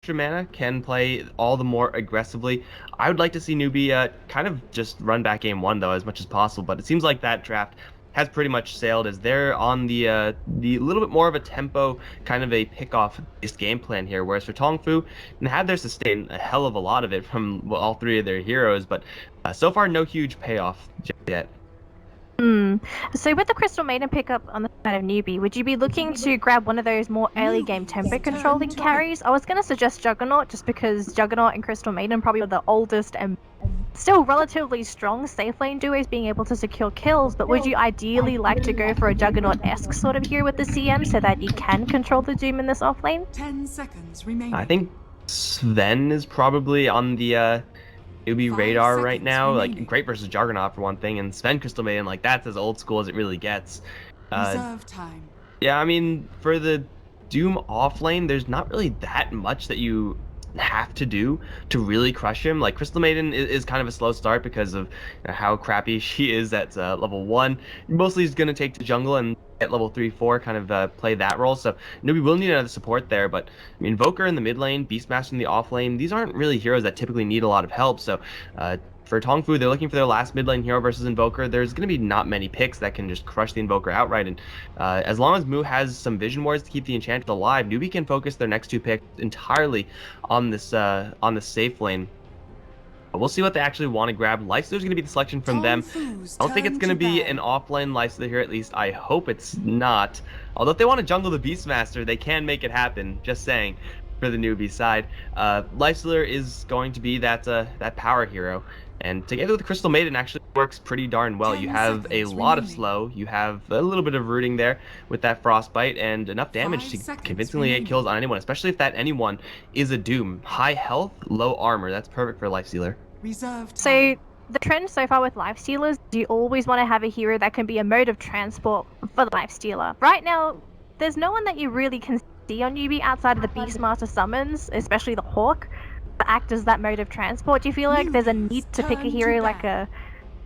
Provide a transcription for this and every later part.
extra mana can play all the more aggressively. I would like to see Newbee kind of just run back game one though as much as possible, but it seems like that draft has pretty much sailed as they're on the little bit more of a tempo kind of a pick off based game plan here. Whereas for Tong Fu, and had their sustain a hell of a lot of it from all three of their heroes, but so far no huge payoff just yet. Hmm. So with the Crystal Maiden pickup on the side of Newbie, would you be looking to grab one of those more early game tempo controlling carries? I was going to suggest Juggernaut just because Juggernaut and Crystal Maiden probably are the oldest and still relatively strong safe lane duos being able to secure kills, but would you ideally like to go for a Juggernaut-esque sort of hero with the CM so that you can control the Doom in this offlane? 10 seconds remaining. I think Sven is probably on the Newbee radar right now. Remaining. Like great versus Juggernaut for one thing, and Sven Crystal Maiden, like that's as old school as it really gets. Reserve time. Yeah, I mean for the Doom off lane, there's not really that much that you have to do to really crush him. Like Crystal Maiden is kind of a slow start because of how crappy she is at level 1. Mostly he's going to take to jungle and at level 3, 4 kind of play that role. So Newbee will need another support there, but I mean Invoker in the mid lane, Beastmaster in the off lane, these aren't really heroes that typically need a lot of help. So for Tong Fu, they're looking for their last mid lane hero versus Invoker. There's going to be not many picks that can just crush the Invoker outright. And as long as Mu has some Vision Wards to keep the Enchantress alive, Newbee can focus their next 2 picks entirely on this safe lane. But we'll see what they actually want to grab. Lifestealer's going to be the selection from them. I don't think it's going to be an offlane Lifestealer here, at least I hope it's not. Although if they want to jungle the Beastmaster, they can make it happen, just saying, for the Newbee side. Lifestealer is going to be that power hero. And together with Crystal Maiden actually works pretty darn well. You have a lot of slow, you have a little bit of rooting there with that Frostbite, and enough damage to convincingly get kills on anyone, especially if that anyone is a Doom. High health, low armor. That's perfect for Lifestealer. So the trend so far with Lifestealers, you always want to have a hero that can be a mode of transport for the Lifestealer. Right now, there's no one that you really can see on Newbee outside of the Beastmaster summons, especially the Hawk, to act as that mode of transport. Do you feel like there's a need to pick a hero like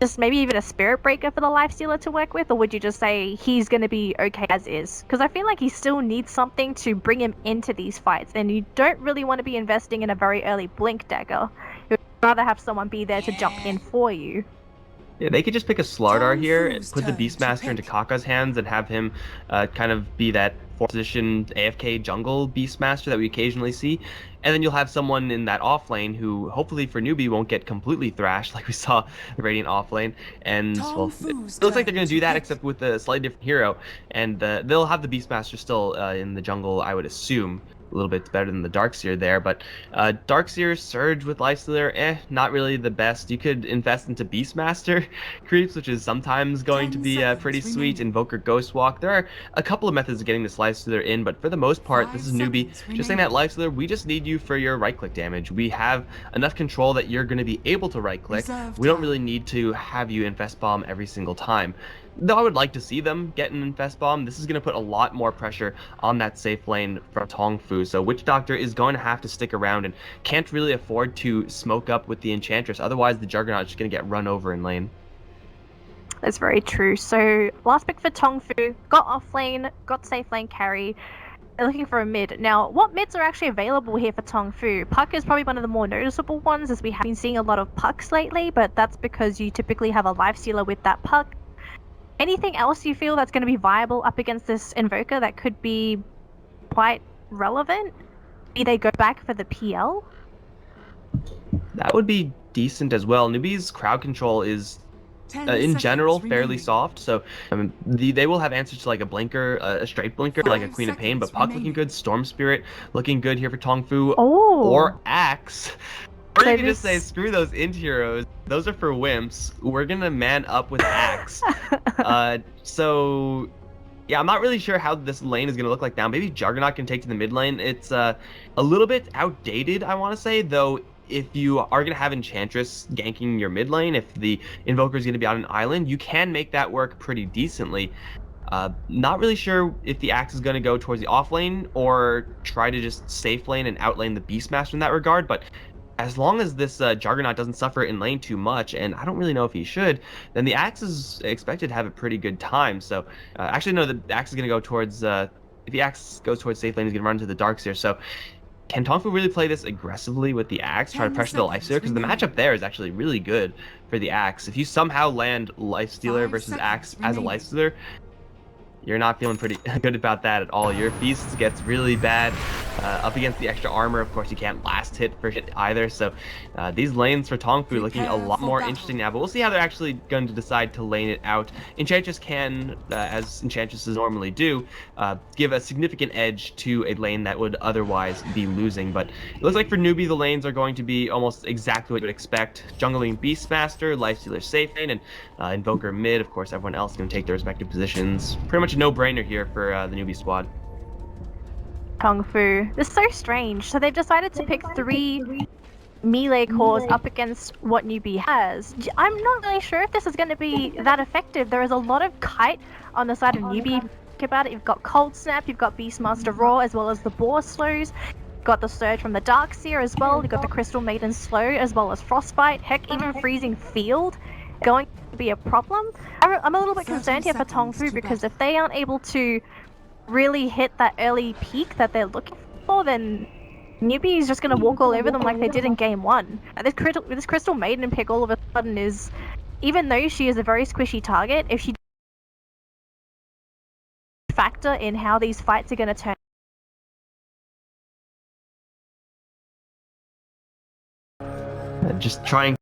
just maybe even a Spirit Breaker for the Lifestealer to work with, or would you just say he's going to be okay as is? Because I feel like he still needs something to bring him into these fights, and you don't really want to be investing in a very early Blink Dagger. You'd rather have someone be there to jump in for you. Yeah, they could just pick a Slardar here, put the Beastmaster into Kaka's hands, and have him kind of be that 4th position AFK jungle Beastmaster that we occasionally see. And then you'll have someone in that off lane who, hopefully for Newbee, won't get completely thrashed like we saw the Radiant off lane. And, well, it looks like they're going to do that, except with a slightly different hero. And they'll have the Beastmaster still in the jungle, I would assume. A little bit better than the Darkseer there, but Darkseer Surge with Lifestealer, not really the best. You could invest into Beastmaster creeps, which is sometimes going to be pretty sweet. Invoker Ghostwalk. There are a couple of methods of getting this Lifestealer in, but for the most part, this is Newbee just saying that Lifestealer, we just need you for your right-click damage. We have enough control that you're going to be able to right-click. We don't really need to have you Infest Bomb every single time. Though I would like to see them get an Infest Bomb, this is going to put a lot more pressure on that safe lane from Tong Fu. So Witch Doctor is going to have to stick around and can't really afford to smoke up with the Enchantress. Otherwise, the Juggernaut is just going to get run over in lane. That's very true. So last pick for Tong Fu, got off lane, got safe lane carry. They're looking for a mid. Now, what mids are actually available here for Tong Fu? Puck is probably one of the more noticeable ones, as we have been seeing a lot of Pucks lately, but that's because you typically have a Lifestealer with that Puck. Anything else you feel that's going to be viable up against this Invoker that could be quite relevant? Maybe they go back for the PL? That would be decent as well. Newbee's crowd control is in general fairly soft, so they will have answers to like a blinker, a straight blinker, like a Queen of Pain, but Puck looking good, Storm Spirit looking good here for Tong Fu, or Axe. Or you can just say, screw those int heroes. Those are for wimps. We're gonna man up with Axe. So, yeah, I'm not really sure how this lane is gonna look like now. Maybe Juggernaut can take to the mid lane. It's a little bit outdated, I want to say, though. If you are going to have Enchantress ganking your mid lane, if the Invoker is going to be on an island, you can make that work pretty decently. Not really sure if the Axe is going to go towards the off lane or try to just safe lane and outlane the Beastmaster in that regard, but as long as this Juggernaut doesn't suffer in lane too much, and I don't really know if he should, then the Axe is expected to have a pretty good time. So, actually, no, the Axe is going to go towards, if the Axe goes towards safe lane, he's going to run into the Darkseer. So, can Tong Fu really play this aggressively with the Axe, try to 10 pressure the Lifestealer? Because the seconds matchup there is actually really good for the Axe. If you somehow land Lifestealer 5 versus seconds Axe as a remaining. Lifestealer, you're not feeling pretty good about that at all. Your Feast gets really bad up against the extra armor. Of course, you can't last hit for hit either. So these lanes for Tong Fu looking a Prepare lot for more battle. interesting now. But we'll see how they're actually going to decide to lane it out. Enchantress can, as Enchantresses normally do, give a significant edge to a lane that would otherwise be losing. But it looks like for Newbee, the lanes are going to be almost exactly what you would expect. Jungling Beastmaster, Lifestealer safe lane, and Invoker mid. Of course, everyone else can take their respective positions. Pretty much a no-brainer here for the Newbie squad. Tong Fu. This is so strange. So they've decided to pick 3 melee cores up against what Newbee has. I'm not really sure if this is going to be that effective. There is a lot of kite on the side of Newbee. Think about it. You've got Cold Snap, you've got Beastmaster Raw, as well as the Boar Slows. You've got the Surge from the Darkseer as well. You've got the Crystal Maiden Slow, as well as Frostbite. Heck, even Freezing Field going to be a problem. I'm a little bit 30 concerned here for Tong seconds Fu to because battle. if they aren't able to really hit that early peak that they're looking for, then Newbee is just going to walk all over them like they did in game 1. This Crystal Maiden pick all of a sudden is, even though she is a very squishy target, if she factor in how these fights are going to turn. Just trying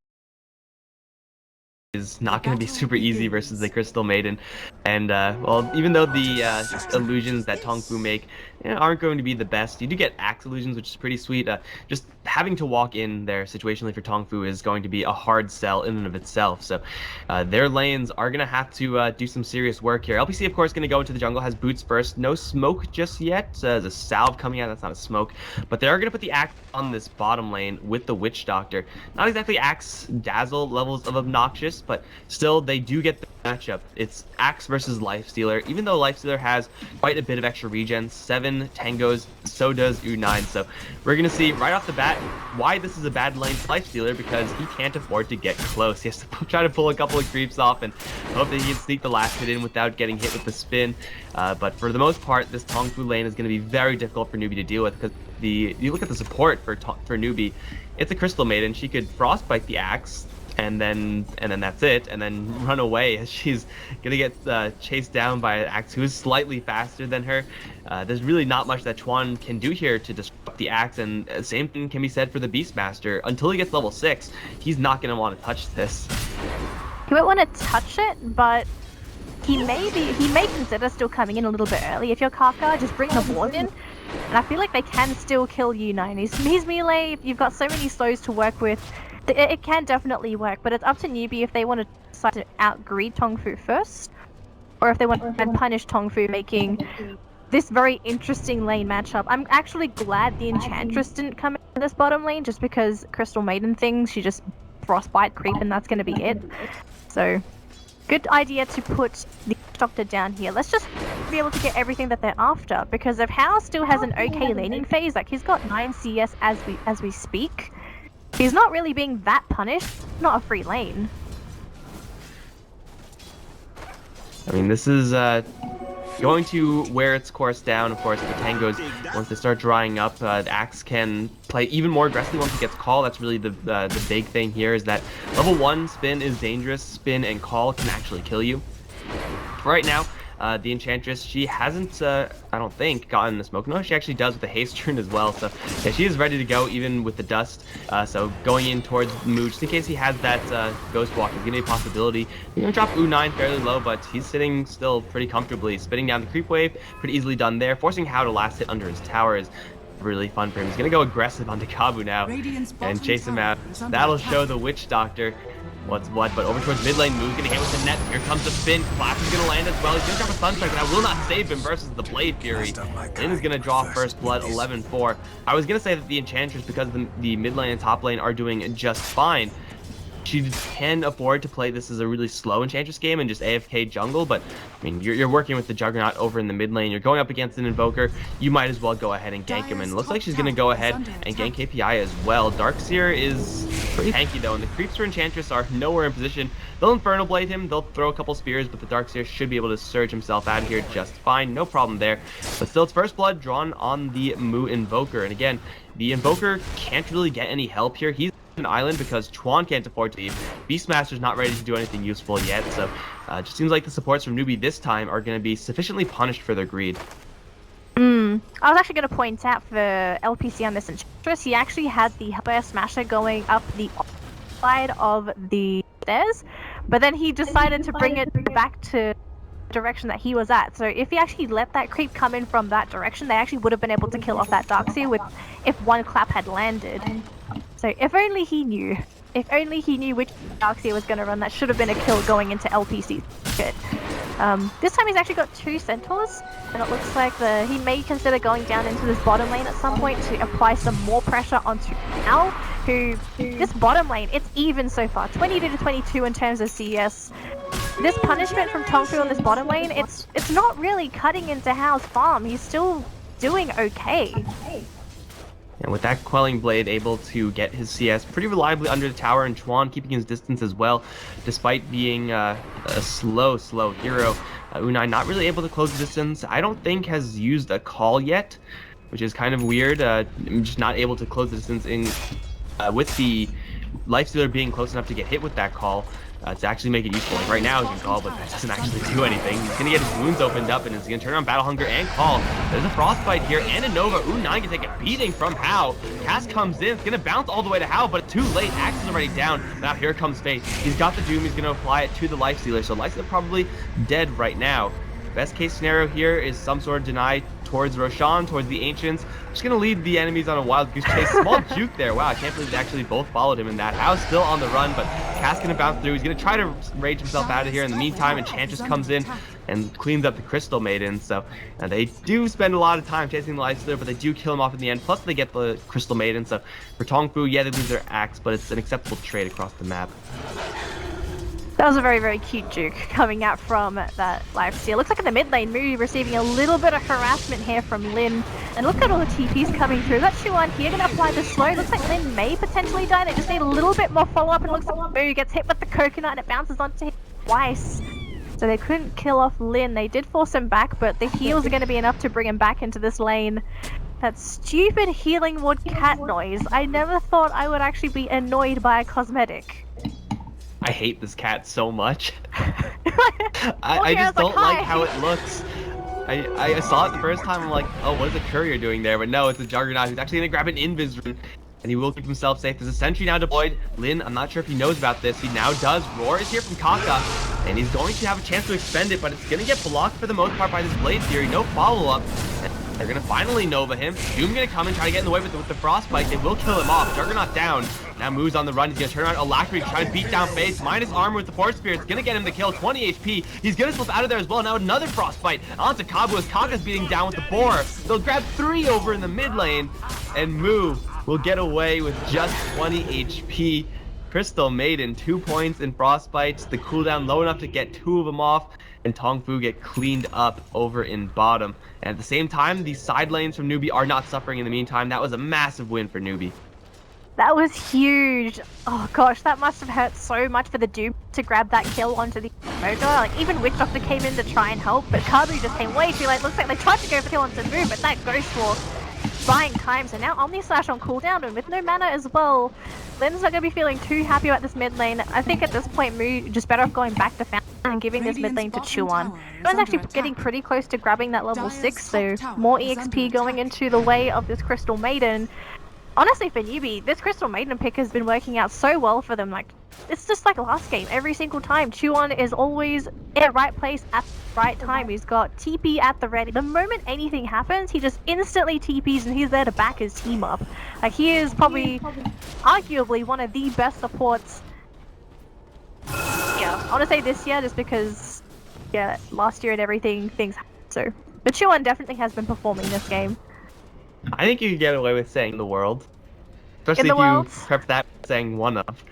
is not going to be super easy versus the Crystal Maiden, and well, even though the illusions that Tong Fu make aren't going to be the best, you do get axe illusions, which is pretty sweet. Just having to walk in there situationally for Tong Fu is going to be a hard sell in and of itself. So their lanes are going to have to do some serious work here. LPC, of course, going to go into the jungle, has boots first. No smoke just yet. There's a salve coming out. That's not a smoke, but they are going to put the axe on this bottom lane with the Witch Doctor. Not exactly axe dazzle levels of obnoxious, but still they do get the matchup. It's Axe versus Lifestealer. Even though Lifestealer has quite a bit of extra regen, 7 tangos, so does U9. So we're going to see right off the bat why this is a bad lane for Lifestealer, because he can't afford to get close. He has to try to pull a couple of creeps off and hope that he can sneak the last hit in without getting hit with the spin. But for the most part, this Tong Fu lane is going to be very difficult for Newbee to deal with, because you look at the support for Newbee, it's a Crystal Maiden. She could Frostbite the Axe, and then that's it, and then run away as she's gonna get chased down by an Axe who is slightly faster than her. There's really not much that Chuan can do here to disrupt the Axe, and same thing can be said for the Beastmaster. Until he gets level 6, he's not gonna want to touch this. He won't want to touch it, but he may consider still coming in a little bit early. If you're Kaka, just bring the board in. And I feel like they can still kill U9. He's melee, you've got so many slows to work with. It can definitely work, but it's up to Newbee if they want to decide to out-greed Tong Fu first, or if they want to punish Tong Fu, making this very interesting lane matchup. I'm actually glad the Enchantress didn't come in this bottom lane, just because Crystal Maiden thing, she just Frostbite creep and that's going to be it. So, good idea to put the Doctor down here. Let's just be able to get everything that they're after, because if Hao still has an okay laning phase, like he's got 9 CS as we speak, he's not really being that punished. Not a free lane. I mean, this is going to wear its course down. Of course, the tangos, once they start drying up, the Axe can play even more aggressively once it gets call. That's really the big thing here, is that level 1 spin is dangerous. Spin and call can actually kill you. For right now, the Enchantress, she hasn't, I don't think, gotten the smoke. No, she actually does with the haste rune as well. So yeah, she is ready to go even with the dust. So going in towards Moo, just in case he has that ghost walk, is going to be a possibility. You're going to drop U9 fairly low, but he's sitting still pretty comfortably. Spinning down the creep wave, pretty easily done there. Forcing Hao to last hit under his tower is really fun for him. He's going to go aggressive on Kabu now and chase him out. That'll show the Witch Doctor what's what, but over towards mid lane, Moo's gonna hit with the net. Here comes the spin. Flash is gonna land as well. He's gonna drop a Sun Strike, but I will not save him versus the Blade Fury. Lin is gonna draw first blood, 11-4. I was gonna say that the Enchantress, because the mid lane and top lane are doing just fine, she can afford to play this as a really slow Enchantress game and just AFK jungle, but I mean, you're working with the Juggernaut over in the mid lane. You're going up against an Invoker. You might as well go ahead and gank him, and it looks like she's going to go ahead and gank KPI as well. Darkseer is pretty tanky though, and the creeps for Enchantress are nowhere in position. They'll Infernal Blade him, they'll throw a couple spears, but the Darkseer should be able to surge himself out of here just fine. No problem there. But still, it's first blood drawn on the Moo Invoker, and again, the Invoker can't really get any help here. He's an island because Chuan can't afford to leave. Beastmaster's not ready to do anything useful yet, so just seems like the supports from Newbee this time are going to be sufficiently punished for their greed. I was actually going to point out for LPC on this Enchantress, he actually had the Hellbear Smasher going up the side of the stairs, but then he decided to bring it back to the direction that he was at. So if he actually let that creep come in from that direction, they actually would have been able to kill off that Darkseer with if one clap had landed. So if only he knew. If only he knew which Darkseer was going to run, that should have been a kill going into LPC's pocket. This time he's actually got 2 Centaurs, and it looks like he may consider going down into this bottom lane at some point to apply some more pressure onto Al, who, this bottom lane, it's even so far, 22 to 22 in terms of CS. This punishment from Tong Fu on this bottom lane, it's not really cutting into Hao's farm. He's still doing okay. And with that Quelling Blade able to get his CS pretty reliably under the tower, and Chuan keeping his distance as well, despite being a slow hero. Unai not really able to close the distance. I don't think has used a call yet, which is kind of weird. Just not able to close the distance in with the Lifestealer being close enough to get hit with that call. To actually make it useful. Like right now he can call, but that doesn't actually do anything. He's gonna get his wounds opened up, and he's gonna turn on Battle Hunger and call. There's a Frostbite here and a Nova. Unai can take a beating from Hao. Cass comes in, it's gonna bounce all the way to Hao, but too late. Axe is already down. Now here comes Fate. He's got the Doom, he's gonna apply it to the Lifestealer, so Lifestealer probably dead right now. Best case scenario here is some sort of deny towards Roshan, towards the Ancients. Just gonna lead the enemies on a wild goose chase. Small juke there. Wow, I can't believe they actually both followed him in that. Hao's still on the run, but Cass gonna bounce through. He's gonna try to rage himself out of here. In the meantime, Enchantress comes in and cleans up the Crystal Maiden. So they do spend a lot of time chasing the Lifestealer, but they do kill him off in the end. Plus they get the Crystal Maiden. So for Tong Fu, yeah, they lose their axe, but it's an acceptable trade across the map. That was a very, very cute juke coming out from that Lifesteal. Looks like in the mid lane, Newbee receiving a little bit of harassment here from Lin. And look at all the TPs coming through. That Chuan here going to apply the slow. Looks like Lin may potentially die. They just need a little bit more follow-up. And it looks like Boo gets hit with the coconut and it bounces onto him twice. So they couldn't kill off Lin. They did force him back, but the heals are going to be enough to bring him back into this lane. That stupid healing wood cat noise. I never thought I would actually be annoyed by a cosmetic. I hate this cat so much. I just don't like how it looks. I saw it the first time, I'm like, oh, what is the courier doing there? But no, it's a Juggernaut who's actually going to grab an Invis rune, and he will keep himself safe. There's a sentry now deployed. Lin, I'm not sure if he knows about this. He now does. Roar is here from Kaka, and he's going to have a chance to expend it, but it's going to get blocked for the most part by this Blade Theory. No follow-up. They're going to finally Nova him. Doom going to come and try to get in the way with the Frostbite. They will kill him off. Juggernaut down. Now moves on the run. He's going to turn around Alacrity to try to beat down Fates. Minus armor with the Force Spirit. It's going to get him the kill. 20 HP. He's going to slip out of there as well. Now another Frostbite onto Kabu as Kaka's beating down with the Boar. They'll grab 3 over in the mid lane, and Moo will get away with just 20 HP. Crystal Maiden, 2 points in Frostbites. The cooldown low enough to get 2 of them off, and Tong Fu get cleaned up over in bottom. And at the same time, the side lanes from Newbee are not suffering in the meantime. That was a massive win for Newbee. That was huge. Oh gosh, that must have hurt so much for the Doom to grab that kill onto the Moga. Like, even Witch Doctor came in to try and help, but Kabu just came way too late. Looks like they tried to go for the kill onto Moo, but that Ghost Walk buying time. So now Omni Slash on cooldown, and with no mana as well, Lin's not going to be feeling too happy about this mid lane. I think at this point, Moo just better off going back to Fountain and giving this mid lane to Chuan. Chuan's actually getting pretty close to grabbing that level 6, so more EXP going into the way of this Crystal Maiden. Honestly, for Newbee, this Crystal Maiden pick has been working out so well for them. Like, it's just like last game. Every single time, Chuan is always in the right place at the right time. He's got TP at the ready. The moment anything happens, he just instantly TPs and he's there to back his team up. Like, he is probably, arguably, one of the best supports. Yeah, I want to say this year just because, yeah, last year and everything, things happened. So, but Chuan definitely has been performing this game. I think you could get away with saying the world. Especially if you prep that saying one of.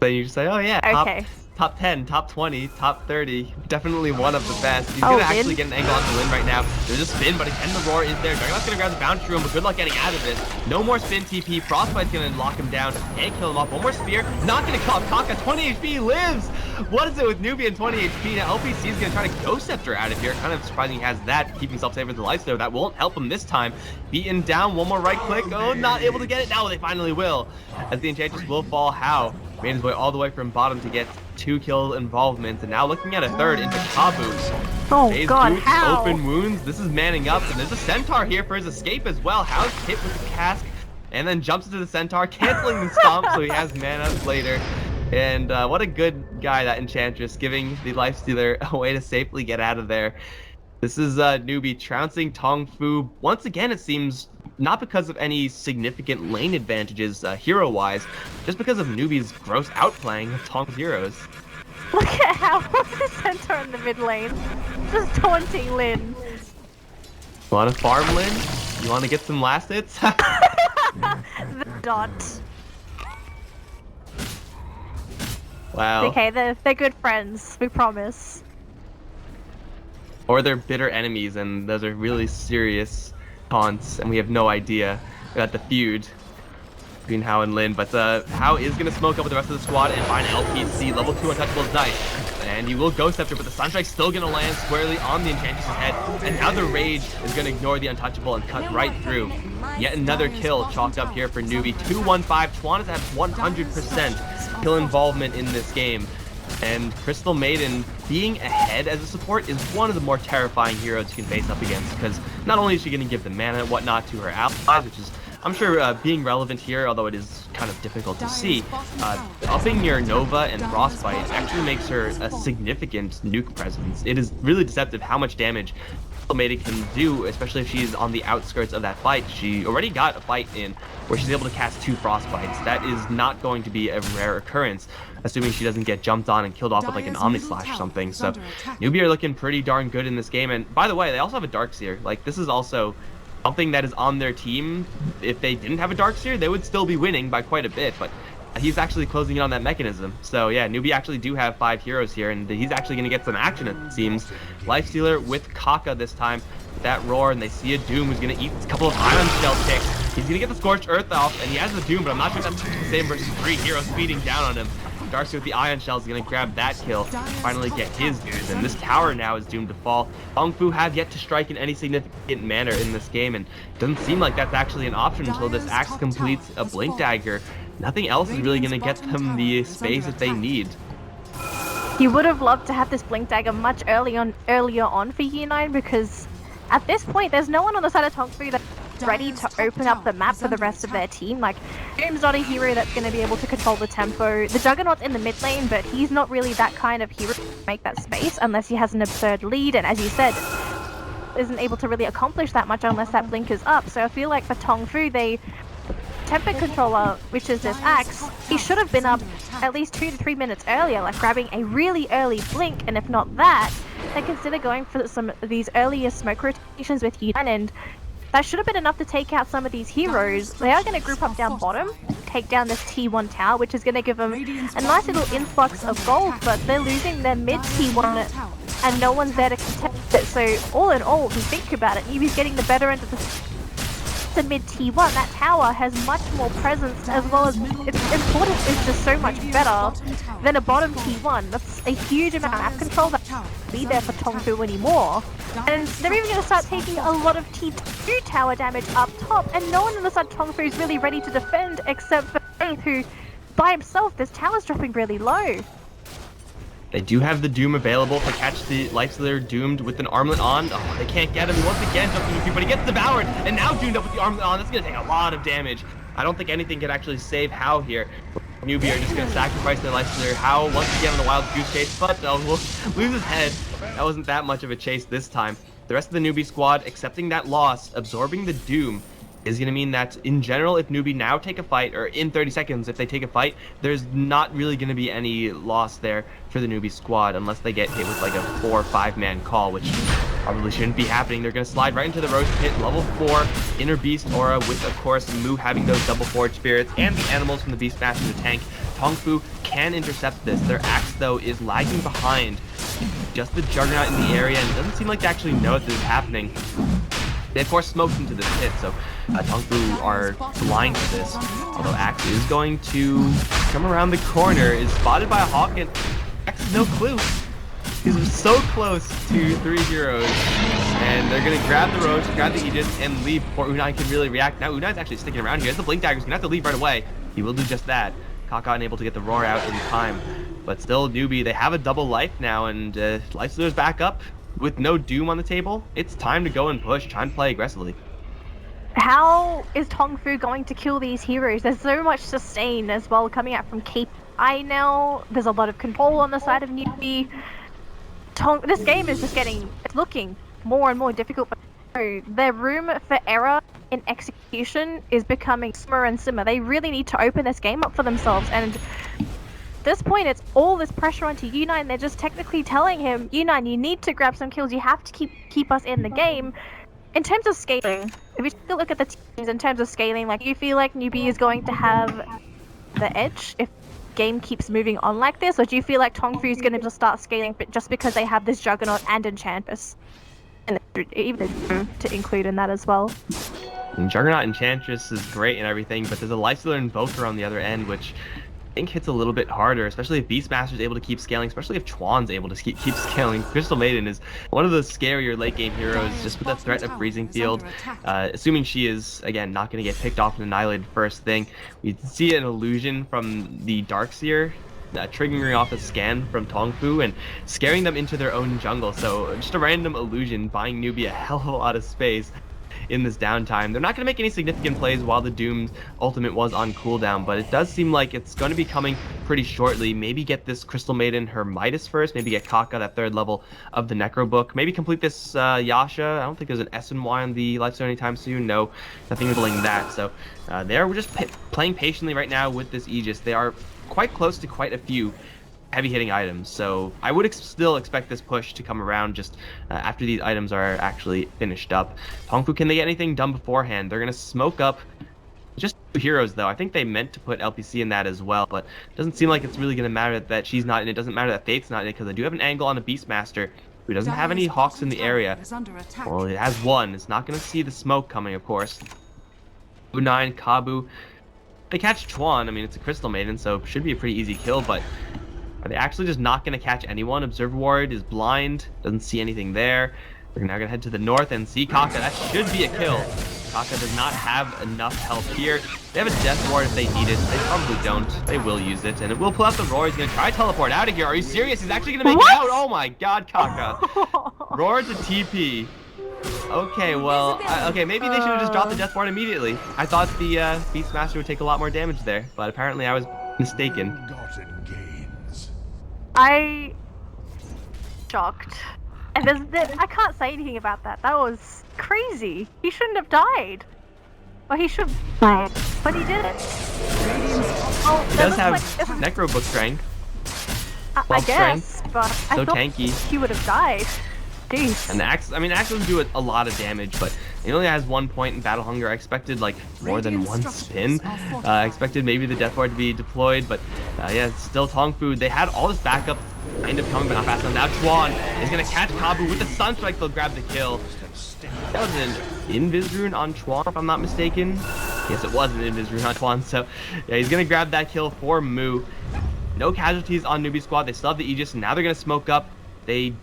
Then you just say, oh yeah, okay. top 10, top 20, top 30. Definitely one of the best. He's Oh, gonna Lin? actually get an angle on the Lin right now. There's a spin, but again, the roar is there. Juggernaut's gonna grab the bounce room, but good luck getting out of this. No more spin TP. Frostbite's gonna lock him down and kill him off. One more spear. Not gonna kill off Kaka. 20 HP lives. What is it with Newbee and 20 HP? Now LPC is gonna try to Ghost Scepter out of here. Kind of surprising he has that. Keep himself safe with the life there. That won't help him this time. Beaten down. One more right click. Oh, not able to get it. Now they finally will. As the Enchantress will fall. How? Made his way all the way from bottom to get 2 kill involvement, and now looking at a third into Kabu. Oh Phase god, boots, how? open wounds. This is manning up, and there's a Centaur here for his escape as well. How's hit with the cask, and then jumps into the Centaur, canceling the stomp, so he has mana later. And what a good guy, that Enchantress, giving the Lifestealer a way to safely get out of there. This is Newbee trouncing Tong Fu. Once again, it seems not because of any significant lane advantages hero-wise, just because of Newbee's gross outplaying of Tong's heroes. Look at how the center in the mid lane. Just taunting Lin. You want to farm Lin? You want to get some last hits? The dot. Wow. Okay, they're good friends, we promise. Or they're bitter enemies, and those are really serious taunts, and we have no idea about the feud between Hao and Lin. But Hao is going to smoke up with the rest of the squad and find LPC. Level 2 untouchable is nice. And he will Ghost Scepter, but the Sunstrike's still going to land squarely on the Enchantress's head. And now the Rage is going to ignore the untouchable and cut right through. Yet another kill chalked up here for Newbee. 2-1-5. Twan is at 100% kill involvement in this game. And Crystal Maiden being ahead as a support is one of the more terrifying heroes you can face up against, because not only is she going to give the mana and whatnot to her allies, which is, I'm sure, being relevant here, although it is kind of difficult to see, upping your Nova and Frostbite actually makes her a significant nuke presence. It is really deceptive how much damage Maiden can do, especially if she's on the outskirts of that fight. She already got a fight in where she's able to cast 2 Frostbites. That is not going to be a rare occurrence, assuming she doesn't get jumped on and killed off with like an Omni Slash or something. So Newbee are looking pretty darn good in this game. And by the way, they also have a Darkseer. Like, this is also something that is on their team. If they didn't have a Darkseer, they would still be winning by quite a bit, but he's actually closing in on that mechanism. So yeah, Newbee actually do have 5 heroes here, and he's actually going to get some action, it seems. Lifestealer with Kaka this time, with that roar, and they see a Doom who's going to eat a couple of Ion Shell ticks. He's going to get the Scorched Earth off, and he has the Doom, but I'm not sure if that's the same versus 3 heroes speeding down on him. Darcy with the Ion Shells is going to grab that kill, finally get his dudes, and this tower now is doomed to fall. Tong Fu have yet to strike in any significant manner in this game, and it doesn't seem like that's actually an option until this Axe completes a Blink Dagger. Nothing else is really going to get them the space that they need. You would have loved to have this Blink Dagger much earlier on for Year 9, because at this point there's no one on the side of Tong Fu that's ready to open up the map for the rest of their team. Like, Doom's not a hero that's going to be able to control the tempo. The Juggernaut's in the mid lane, but he's not really that kind of hero to make that space unless he has an absurd lead, and as you said, isn't able to really accomplish that much unless that blink is up. So I feel like for Tong Fu, they tempo controller, which is this Axe, he should have been up at least 2 to 3 minutes earlier, like grabbing a really early blink, and if not that, they consider going for some of these earlier smoke rotations with Yuan, and that should have been enough to take out some of these heroes. They are going to group up down bottom, take down this T1 tower, which is going to give them a nice little influx of gold, but they're losing their mid T1 and no one's there to contest it. So all in all, if you think about it, Newbee's getting the better end of the mid T1. That tower has much more presence, as well as its importance is just so much better than a bottom T1. That's a huge amount of map control that won't be there for Tong Fu anymore. And they're even going to start taking a lot of T2 tower damage up top, and no one on the side of Tong Fu is really ready to defend except for Faith, who by himself, this tower's dropping really low. They do have the Doom available to catch the Lifestealer doomed with an armlet on. Oh, they can't get him. Once again, jumping to but he gets devoured, and now doomed up with the armlet on. That's going to take a lot of damage. I don't think anything can actually save Hao here. Newbee are just going to sacrifice their Lifestealer. Hao once again on the wild goose chase, but will lose his head. That wasn't that much of a chase this time. The rest of the Newbee squad accepting that loss, absorbing the Doom, is going to mean that in general, if Newbee now take a fight, or in 30 seconds if they take a fight, there's not really going to be any loss there for the Newbee squad unless they get hit with like a 4 or 5 man call, which probably shouldn't be happening. They're going to slide right into the Roach Pit, level 4 Inner Beast Aura, with of course Mu having those double forge spirits and the animals from the Beastmaster the tank Tong Fu can intercept this. Their axe, though, is lagging behind just the Juggernaut in the area, and it doesn't seem like they actually know that this is happening. They, of course, smoked into this pit, so Tong Fu are blind to this. Although Axe is going to come around the corner, is spotted by a Hawk, and Axe has no clue. He's so close to 3 heroes, and they're going to grab the Roach, grab the Aegis, and leave before Unai can really react. Now Unai's actually sticking around here. As the Blink Dagger's going to have to leave right away. He will do just that. Kaka unable to get the Roar out in time. But still, Newbee, they have a double life now, and Lifestealer's back up. With no Doom on the table, it's time to go and push, try and play aggressively. How is Tong Fu going to kill these heroes? There's so much sustain as well coming out from Keep. I now, there's a lot of control on the side of Newbee. This game is just it's looking more and more difficult. Their room for error in execution is becoming simmer and simmer. They really need to open this game up for themselves, and at this point it's all this pressure onto U9, and they're just technically telling him, U9, you need to grab some kills, you have to keep us in the game. In terms of scaling, if you still look at the teams in terms of scaling, like, you feel like Newbee is going to have the edge if game keeps moving on like this, or do you feel like Tong Fu is going to just start scaling but just because they have this Juggernaut and Enchantress, and even to include in that as well? And Juggernaut Enchantress is great and everything, but there's a Lifestealer Invoker on the other end, which I think hits a little bit harder, especially if Beastmaster is able to keep scaling, especially if Chuan's able to keep scaling. Crystal Maiden is one of the scarier late game heroes, just with the threat of Freezing Field. Assuming she is, again, not going to get picked off and annihilated first thing. We see an illusion from the Darkseer, triggering off a scan from Tong Fu and scaring them into their own jungle. So just a random illusion buying Newbee a hell of a lot of space in this downtime. They're not going to make any significant plays while the Doom's ultimate was on cooldown, but it does seem like it's going to be coming pretty shortly. Maybe get this Crystal Maiden her Midas first, maybe get Kaka that 3rd level of the Necro Book, maybe complete this Yasha. I don't think there's an S and Y on the Lifesteal anytime soon. No, nothing resembling that. So they're just playing patiently right now with this Aegis. They are quite close to quite a few heavy hitting items, so I would still expect this push to come around just after these items are actually finished up. Tong Fu, can they get anything done beforehand? They're gonna smoke up just 2 heroes, though. I think they meant to put LPC in that as well, but it doesn't seem like it's really gonna matter that she's not in it. Doesn't matter that Faith's not in it, because I do have an angle on a Beastmaster who doesn't have any Hawks in the area. Well, it has one. It's not gonna see the smoke coming, of course. U9, Kabu, they catch Chuan. I mean, it's a Crystal Maiden, so it should be a pretty easy kill, but are they actually just not going to catch anyone? Observer Ward is blind, doesn't see anything there. We're now going to head to the north and see Kaka. That should be a kill. Kaka does not have enough health here. They have a Death Ward if they need it. They probably don't. They will use it, and it will pull out the Roar. He's going to try to teleport out of here. Are you serious? He's actually going to make it out. Oh my god, Kaka. Roar to TP. Okay, well, okay, maybe they should have just dropped the Death Ward immediately. I thought the Beastmaster would take a lot more damage there, but apparently I was mistaken. I shocked, and I can't say anything about that. That was crazy. He shouldn't have died. Well, he should have died, but he didn't. Oh, he does have Necro Book strength. I guess, but I thought tanky. He would have died. Jeez. And Axe, I mean, Axe doesn't do a lot of damage, but he only has 1 point in Battle Hunger. I expected like more than 1 spin. I expected maybe the Death Ward to be deployed, but yeah, it's still Tong Fu. They had all this backup kind of coming, but not fast enough. Now Chuan is going to catch Kabu with the Sunstrike. They'll grab the kill. That was an Invis Rune on Chuan, if I'm not mistaken. Yes, it was an Invis Rune on Chuan. So yeah, he's going to grab that kill for Mu. No casualties on Newbee squad. They still have the Aegis, and now they're going to smoke up. They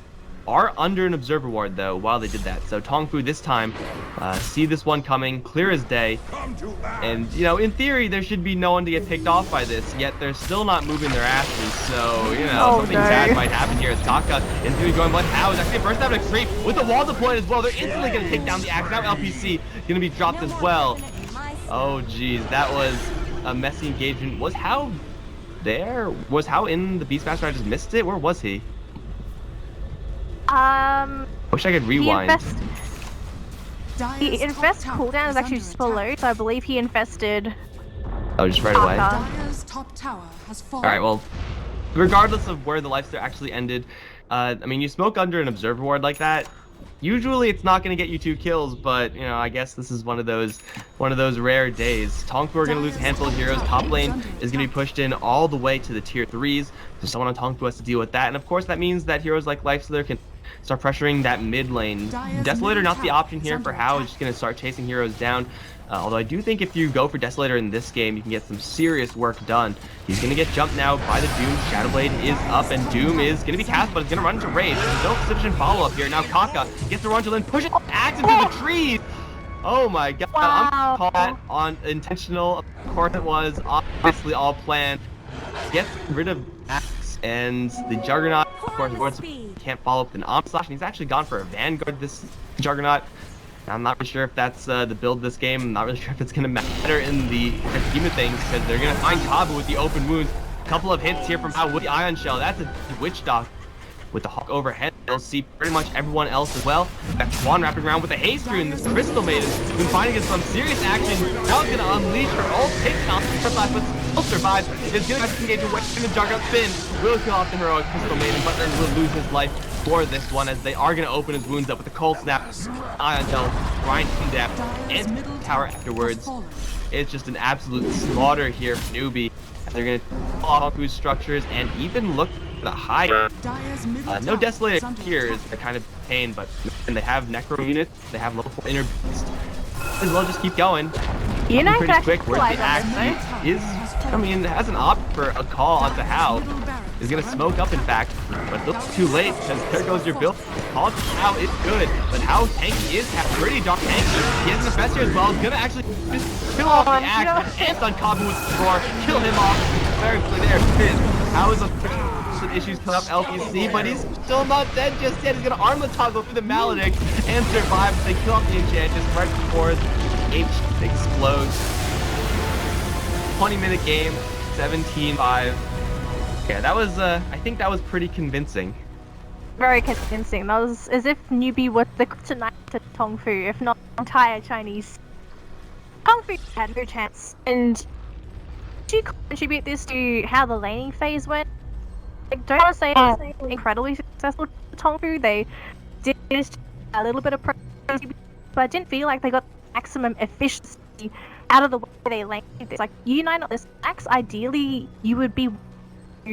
are under an Observer Ward, though, while they did that. So Tong Fu this time see this one coming, clear as day. And, you know, in theory, there should be no one to get picked off by this, yet they're still not moving their asses. So, you know, something bad might happen here as Kaka is going to go, but how is actually first having a creep with the wall deployed as well. They're instantly going to take down the Axe. Now LPC going to be dropped as well. Oh, geez, that was a messy engagement. Was How there? Was How in the Beastmaster? I just missed it? Where was he? Wish I could rewind. He infest cooldown is actually super low, so I believe he infested. Oh, just right away. All right, well, regardless of where the lifesteal actually ended, I mean, you smoke under an Observer Ward like that, Usually it's not going to get you 2 kills, but, you know, I guess this is one of those rare days. Tong Fu are going to lose a handful of heroes. Top lane is going to be pushed in all the way to the tier 3s, so someone on Tong Fu has to deal with that. And of course that means that heroes like Lifestealer can start pressuring that mid lane. Desolator not the option here for Hao, is just going to start chasing heroes down. Although I do think if you go for Desolator in this game, you can get some serious work done. He's going to get jumped now by the Doom. Shadowblade is up, and Doom is going to be cast, but it's going to run into Rage. There's no sufficient follow-up here. Now Kaka gets the run to Lin, pushes Axe into the trees. Oh my god, Wow. I'm going to call that on intentional. Of course it was, obviously all planned. Gets rid of Axe, and the Juggernaut, of course, can't follow up with an Omni Slash, and he's actually gone for a Vanguard, this Juggernaut. I'm not really sure if that's the build of this game. I'm not really sure if it's going to matter in the scheme of things, because they're going to find Kabu with the open wounds. A couple of hits here from Hao with the Ion Shell. That's a Witch Doctor with the Hawk overhead. You'll see pretty much everyone else as well. That Swan wrapping around with a haste rune. This Crystal Maiden been finding some serious action. Now it's going to unleash her ult, takes it off the first, but still survives. Is going to engage away from the Juggernaut spin. Will kill off the heroic Crystal Maiden, but then will lose his life for this one, as they are going to open his wounds up with the Cold Snap. Ion Shell, grind him down, and tower afterwards. It's just an absolute slaughter here for Newbee. They're going to fall off through structures and even look for the high. No Desolator here. They're kind of pain, but and they have Necro units. They have level 4 Inner Beast. As well, just keep going. You know, Pretty quick. Where's the axe? I mean, has an opt for a call onto Hao. Is going to smoke up, in fact, but it's too late, because there goes your build. Call to Hao is good, but Hao's tanky is pretty dark tanky. He has an Infestor as well. He's going to actually just kill off the axe, and on Kabu with the roar, kill him off. Very quickly there. Hao is some issues coming up LPC, but he's still not dead just yet. He's going to arm the toggle through the Maledict and survive. They kill off the Enchantress right before the H explodes. 20-minute game, 17-5. Yeah, that was, I think that was pretty convincing. Very convincing. That was as if Newbee was the kryptonite to Tong Fu, if not the entire Chinese. Tong Fu had no chance. And do you contribute this to how the laning phase went? Like, don't want to say it was incredibly successful to Tong Fu. They did a little bit of pressure, but I didn't feel like they got maximum efficiency out of the way they laned this. Like, Unite on this max, ideally you would be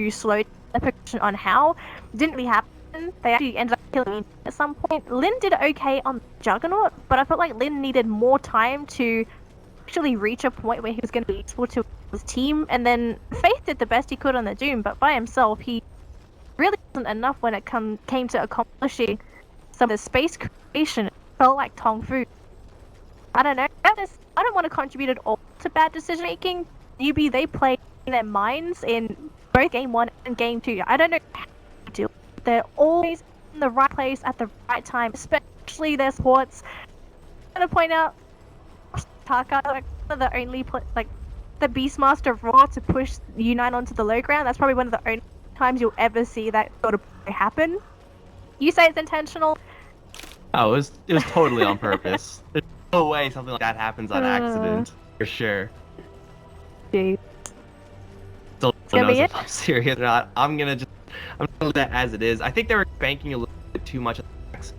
slow the progression on Hao. Didn't really happen. They actually ended up killing at some point. Lin did okay on Juggernaut, but I felt like Lin needed more time to actually reach a point where he was going to be useful to his team. And then Faith did the best he could on the Doom, but by himself he really wasn't enough when it came to accomplishing some of the space creation. It felt like Tong Fu. I don't know. I don't want to contribute at all to bad decision making. Newbee, they played their minds in both game 1 and game 2. I don't know how to do it. They're always in the right place at the right time, especially their supports. I'm gonna point out Taka, like, one of the only the Beastmaster Raw to push Unite onto the low ground. That's probably one of the only times you'll ever see that sort of happen. You say it's intentional? Oh, it was totally on purpose. There's no way something like that happens on accident, for sure. Gee. Still don't know if I'm serious or not. I'm gonna leave that as it is. I think they were banking a little bit too much on the axe.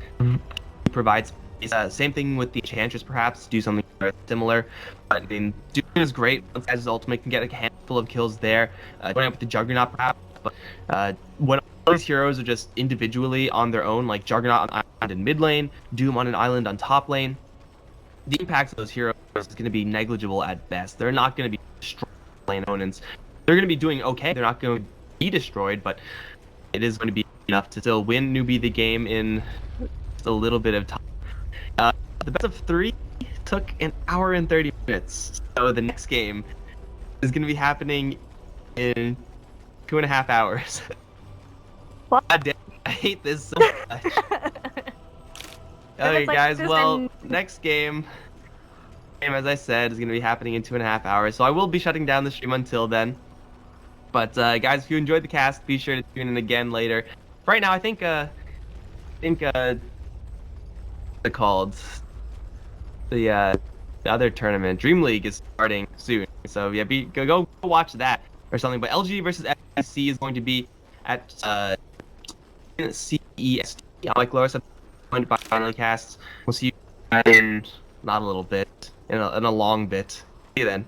Provides same thing with the Enchantress, perhaps do something similar. But I mean, Doom is great. Once as his ultimate can get a handful of kills there. Going up with the Juggernaut, perhaps. But when all these heroes are just individually on their own, like Juggernaut on an island in mid lane, Doom on an island on top lane, the impact of those heroes is going to be negligible at best. They're not going to be destroying lane opponents. They're going to be doing okay. They're not going to be destroyed, but it is going to be enough to still win Newbee the game in just a little bit of time. The best of 3 took an hour and 30 minutes. So the next game is going to be happening in 2.5 hours. What? God damn, I hate this so much. Okay, guys, well, next game, as I said, is going to be happening in 2.5 hours. So I will be shutting down the stream until then. But guys, if you enjoyed the cast, be sure to tune in again later. Right now, I think what's it called? The other tournament, Dream League, is starting soon. So yeah, go watch that or something. But LG versus FCC is going to be at CEST. Like Loris, joined by finally casts. We'll see you in not a little bit, in a long bit. See you then.